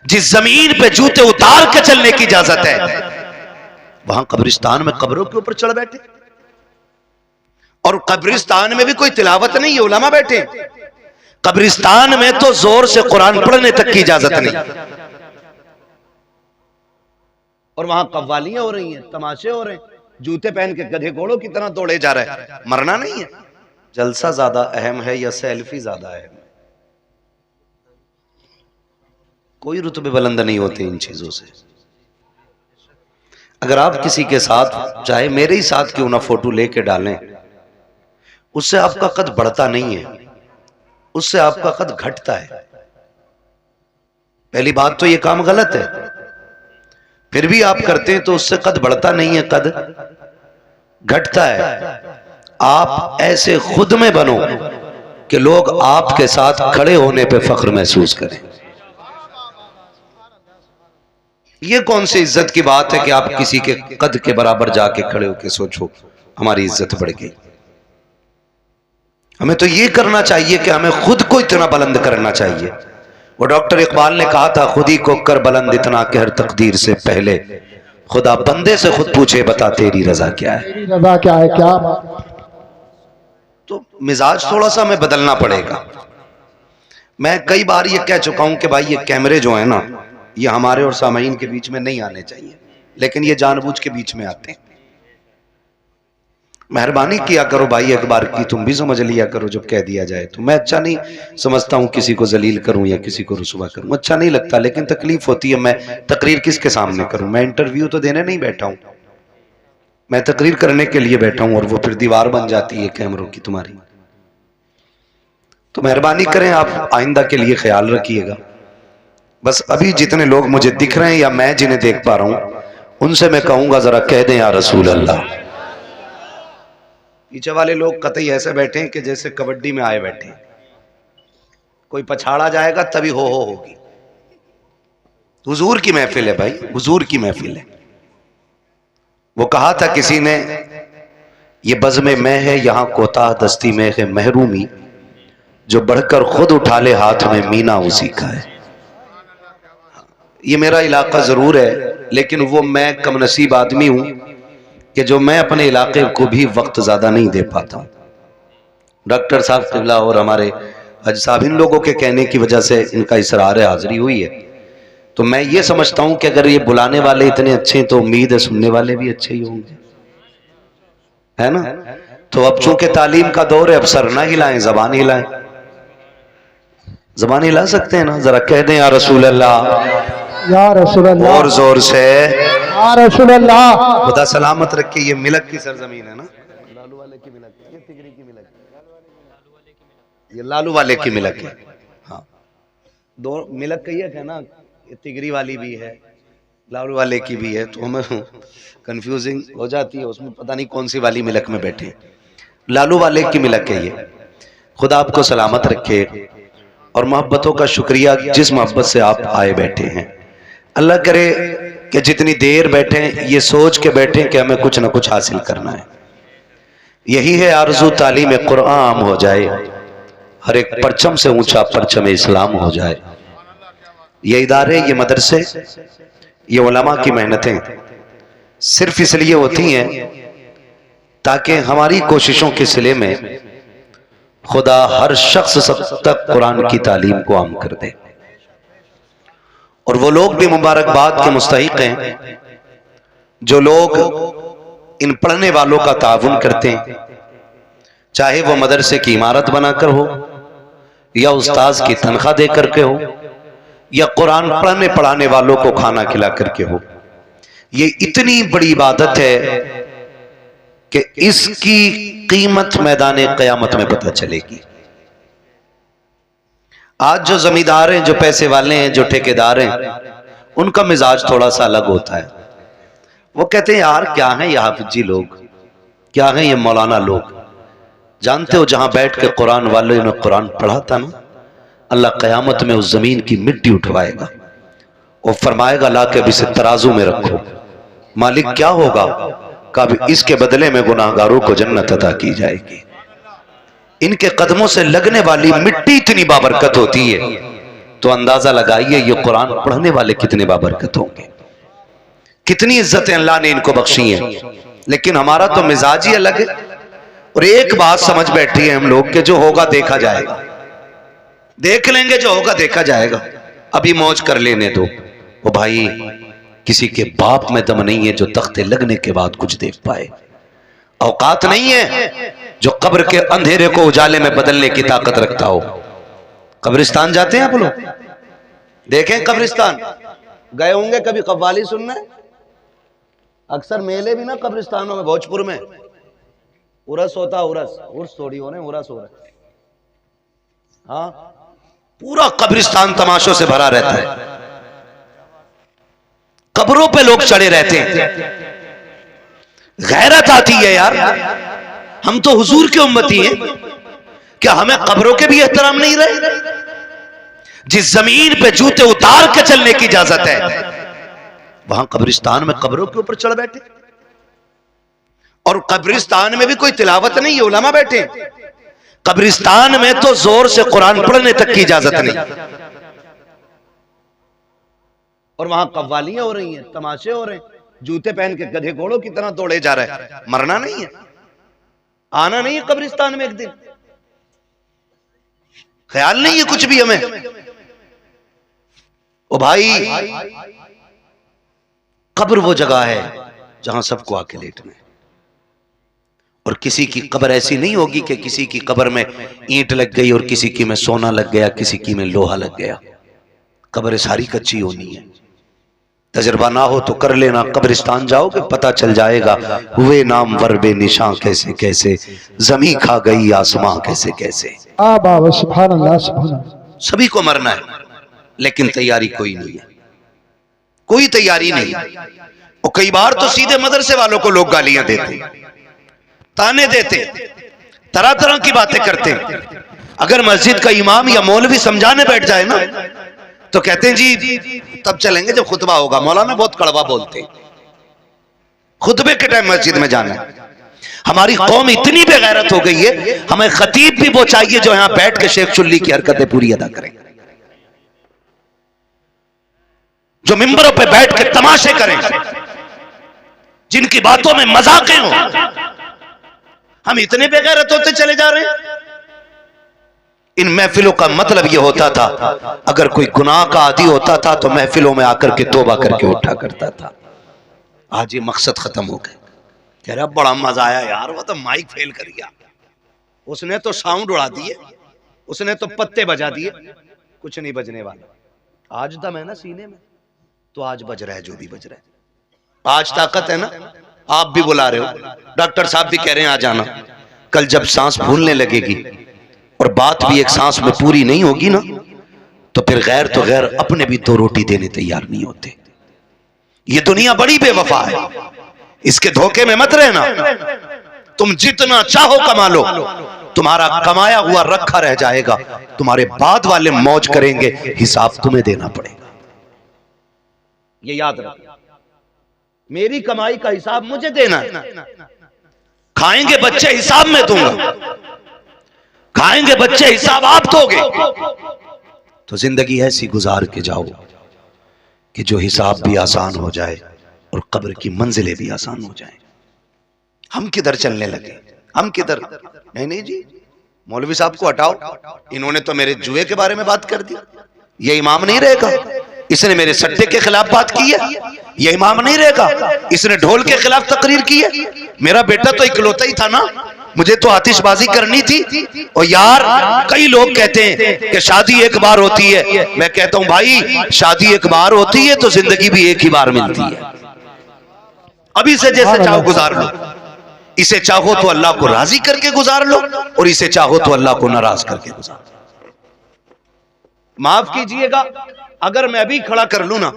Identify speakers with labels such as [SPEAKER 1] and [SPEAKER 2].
[SPEAKER 1] जिस जमीन पे जूते उतार के चलने की इजाजत है, वहां कब्रिस्तान में कब्रों के ऊपर चढ़ बैठे। और कब्रिस्तान में भी कोई तिलावत नहीं है, उलमा बैठे। कब्रिस्तान में तो जोर से कुरान पढ़ने तक की इजाजत नहीं। और वहां कव्वालियां हो रही हैं, तमाशे हो रहे हैं, जूते पहन के गधे घोड़ों की तरह दौड़े जा रहे हैं। मरना नहीं है। जलसा ज्यादा अहम है या सेल्फी ज्यादा अहम है? कोई रुतबे बुलंद नहीं होते इन चीजों से। अगर आप किसी के साथ, चाहे मेरे ही साथ क्यों ना फोटो लेके डालें, उससे आपका कद बढ़ता नहीं है, उससे आपका कद घटता है। पहली बात तो ये काम गलत है, फिर भी आप करते हैं तो उससे कद बढ़ता नहीं है, कद घटता है। आप ऐसे खुद में बनो कि लोग आपके साथ खड़े होने पे फख्र महसूस करें। ये कौन सी इज्जत की बात है कि आप किसी के कद के बराबर जाके खड़े होकर सोचो हमारी इज्जत बढ़ गई। हमें तो ये करना चाहिए कि हमें खुद को इतना बुलंद करना चाहिए। वो डॉक्टर इकबाल ने कहा था, खुद ही को कर बुलंद इतना कि हर तकदीर से पहले खुदा बंदे से खुद पूछे बता तेरी रजा क्या है।
[SPEAKER 2] तेरी रजा क्या है? क्या
[SPEAKER 1] तो मिजाज थोड़ा सा हमें बदलना पड़ेगा। मैं कई बार ये कह चुका हूं कि भाई ये कैमरे जो है ना, ये हमारे और सामाईन के बीच में नहीं आने चाहिए, लेकिन ये जानबूझ के बीच में आते हैं। मेहरबानी किया करो भाई, एक बार की तुम भी समझ लिया करो जब कह दिया जाए तो। मैं अच्छा नहीं समझता हूं किसी को जलील करूं या किसी को रुसवा करूं, अच्छा नहीं लगता, लेकिन तकलीफ होती है। मैं तकरीर किसके सामने करूं? मैं इंटरव्यू तो देने नहीं बैठा हूं, मैं तकरीर करने के लिए बैठा हूं, और वो फिर दीवार बन जाती है कैमरों की तुम्हारी। तो मेहरबानी करें, आप आइंदा के लिए ख्याल रखिएगा। बस अभी जितने लोग मुझे दिख रहे हैं या मैं जिन्हें देख पा रहा हूं, उनसे मैं कहूंगा जरा कह दें या रसूल अल्लाह। पीछे वाले लोग कतई ऐसे बैठे हैं कि जैसे कबड्डी में आए बैठे हैं, कोई पछाड़ा जाएगा तभी हो होगी। हुजूर की महफिल है भाई, हुजूर की महफिल है। वो कहा था किसी ने, ये बज़्म में है यहाँ कोताह दस्ती में है महरूमी, जो बढ़कर खुद उठा ले हाथ में मीना उसी का है। ये मेरा इलाका जरूर है, लेकिन वो मैं कमनसीब आदमी हूं कि जो मैं अपने इलाके को भी वक्त ज्यादा नहीं दे पाता हूं। डॉक्टर साहब किबला और हमारे हज साहब, इन लोगों के कहने की वजह से इनका इसरार हाजिरी हुई है। तो मैं ये समझता हूं कि अगर ये बुलाने वाले इतने अच्छे हैं तो उम्मीद है सुनने वाले भी अच्छे ही होंगे, है ना? तो अब चूंकि तालीम का दौर है, अब सर ना हिलाएं, जबान हिलाएं। जबान हिला सकते हैं ना? जरा कह दें या रसूल अल्लाह,
[SPEAKER 2] या रसूल अल्लाह, और
[SPEAKER 1] जोर से
[SPEAKER 2] या रसूल अल्लाह।
[SPEAKER 1] खुदा सलामत रखे। ये मिलक की सरजमीन है ना, लालू वाले की मिलक, ये तिगरी की मिलक, ये लालू वाले की मिलक है। हाँ, दो मिलक कही है ना, ये तिगरी वाली भी है, लालू वाले की भी है, तो हमें कंफ्यूजिंग हो जाती है उसमें, पता नहीं कौन सी वाली मिलक में बैठे। लालू वाले की मिलक है ये। खुदा आपको सलामत रखे और मोहब्बतों का शुक्रिया जिस मोहब्बत से आप आए बैठे हैं। अल्लाह करे कि जितनी देर बैठे ये सोच के बैठे कि हमें कुछ ना कुछ हासिल करना है। यही है आरज़ू तालीम कुरान आम हो जाए, हर एक परचम से ऊंचा परचम इस्लाम हो जाए। ये इदारे, ये मदरसे, ये उलमा की मेहनतें सिर्फ इसलिए होती हैं ताकि हमारी कोशिशों के सिले में खुदा हर शख्स तक कुरान की तालीम को आम कर दे। और वो लोग भी मुबारकबाद के मुस्तहिक हैं जो लोग इन पढ़ने वालों का ताउन करते हैं, चाहे वो मदरसे की इमारत बनाकर हो, या उस्ताज की तनख्वाह दे करके हो, या कुरान पढ़ने पढ़ाने वालों को खाना खिला करके हो। ये इतनी बड़ी इबादत है कि इसकी कीमत मैदान क़यामत में पता चलेगी। आज जो जमींदार हैं, जो पैसे वाले हैं, जो ठेकेदार हैं, उनका मिजाज थोड़ा सा अलग होता है। वो कहते हैं यार क्या है ये हाफिजी लोग, क्या है ये मौलाना लोग। जानते हो जहां बैठ के कुरान वाले ने कुरान पढ़ा था ना, अल्लाह क़यामत में उस जमीन की मिट्टी उठवाएगा और फरमाएगा ला के अब इसे तराजू में रखो। मालिक क्या होगा? कब इसके बदले में गुनाहगारों को जन्नत अता की जाएगी। इनके कदमों से लगने वाली मिट्टी इतनी बाबरकत होती है तो अंदाजा लगाइए ये कुरान पढ़ने वाले कितने बाबरकत होंगे, कितनी इज्जतें अल्लाह ने इनको बख्शी हैं। लेकिन हमारा तो मिजाज ही अलग है। और एक बात समझ बैठी है हम लोग कि जो होगा देखा जाएगा, देख लेंगे, जो होगा देखा जाएगा, अभी मौज कर लेने दो। वो भाई किसी के बाप में दम नहीं है जो तख्ते लगने के बाद कुछ देख पाए, औकात नहीं है जो कब्र के अंधेरे को उजाले में बदलने की ताकत रखता हो। कब्रिस्तान जाते हैं आप लोग, देखें कब्रिस्तान, गए होंगे कभी कव्वाली सुनने? अक्सर मेले भी ना कब्रिस्तानों में, भोजपुर में उरस होता, उर्स थोड़ी हो रहे, उरस हो रहे। हाँ, पूरा कब्रिस्तान तमाशों से भरा रहता है, कब्रों पे लोग चढ़े रहते हैं। गैरत आती है यार, हम तो हुजूर के उम्मती हैं, क्या हमें कब्रों के भी एहतराम नहीं रहे? जिस जमीन पे जूते उतार के चलने की इजाजत है, वहां कब्रिस्तान में कब्रों के ऊपर चढ़ बैठे। और कब्रिस्तान में भी कोई तिलावत नहीं है, उलमा बैठे। कब्रिस्तान में तो जोर से कुरान पढ़ने तक की इजाजत नहीं। और वहां कव्वालियां हो रही हैं, तमाशे हो रहे हैं, जूते पहन के गधे घोड़ों की तरह दौड़े जा रहे हैं। मरना नहीं है, आना नहीं है कब्रिस्तान में एक दिन, ख्याल नहीं है कुछ भी हमें। ओ भाई, कब्र वो जगह है जहां सबको आके लेटना है। और किसी की कब्र ऐसी नहीं होगी कि किसी की कब्र में ईंट लग गई और किसी की में सोना लग गया, किसी की में लोहा लग गया। कब्र सारी कच्ची होनी है। तजर्बा ना हो तो कर लेना, कब्रिस्तान जाओगे पता चल जाएगा। हुए नाम वरबे निशां कैसे कैसे, जमी खा गई आसमां कैसे कैसे।
[SPEAKER 2] सुभान अल्लाह, सुभान अल्लाह।
[SPEAKER 1] सभी को मरना है, लेकिन तैयारी कोई नहीं है, कोई तैयारी नहीं। और कई बार तो सीधे मदरसे वालों को लोग गालियां देते, ताने देते, तरह तरह की बातें करते। अगर मस्जिद का इमाम या मौलवी समझाने बैठ जाए ना, तो कहते हैं जी तब चलेंगे जब खुतबा होगा। मौलाना बहुत कड़वा बोलते हैं, खुतबे के टाइम मस्जिद में जाना है। हमारी कौम इतनी बेगैरत हो गई है, हमें खतीब भी वो चाहिए जो यहां बैठ के शेख चुल्ली की हरकतें पूरी अदा करें, जो मिंबरों पे बैठ के तमाशे करें, जिनकी बातों में मजाकें हो। हम इतने बेगैरत होते चले जा रहे हैं। इन महफिलों का मतलब यह होता था, अगर कोई गुनाह का आदी होता था तो महफिलों में आकर के तौबा करके उठा करता था। आज ये मकसद खत्म हो गया। कह रहा बड़ा मजा आया यार, वो तो माइक फेल कर गया, उसने तो साउंड उड़ा दिए, उसने तो पत्ते बजा दिए, कुछ नहीं बजने वाला। आज दम है ना सीने में, तो आज बज रहा है जो भी बज रहा है। आज ताकत है ना, आप भी बुला रहे हो, डॉक्टर साहब भी कह रहे हैं आ जाना। कल जब सांस फूलने लगेगी और बात भी एक सांस में पूरी नहीं होगी ना, तो फिर गैर तो गैर अपने भी दो रोटी देने तैयार नहीं होते। ये दुनिया बड़ी बेवफा है, इसके धोखे में मत रहना। तुम जितना चाहो कमा लो, तुम्हारा कमाया हुआ रखा रह जाएगा। तुम्हारे बाद वाले मौज करेंगे, हिसाब तुम्हें देना पड़ेगा। ये याद रखो, मेरी कमाई का हिसाब मुझे देना है। खाएंगे बच्चे हिसाब में दूंगा, खाएंगे बच्चे हिसाब आप दोगे। तो जिंदगी ऐसी गुजार के जाओ कि जो हिसाब भी आसान हो जाए और कब्र की मंजिलें भी आसान हो जाए। हम किधर चलने लगे, हम किधर? नहीं जी, मौलवी साहब को हटाओ, इन्होंने तो मेरे जुए के बारे में बात कर दी। ये इमाम नहीं रहेगा, इसने मेरे सट्टे के खिलाफ बात की है। ये इमाम नहीं रहेगा, इसने ढोल के खिलाफ तकरीर की है। मेरा बेटा तो इकलौता ही था ना, मुझे तो आतिशबाजी करनी थी। और यार कई लोग कहते हैं कि शादी एक बार होती है। मैं कहता हूं भाई, शादी एक बार होती है तो जिंदगी भी एक ही बार मिलती है। अभी से जैसे चाहो गुजार लो, इसे चाहो तो अल्लाह को राजी करके गुजार लो, और इसे चाहो तो अल्लाह को नाराज करके गुजार लो। माफ कीजिएगा अगर मैं भी खड़ा कर लूं ना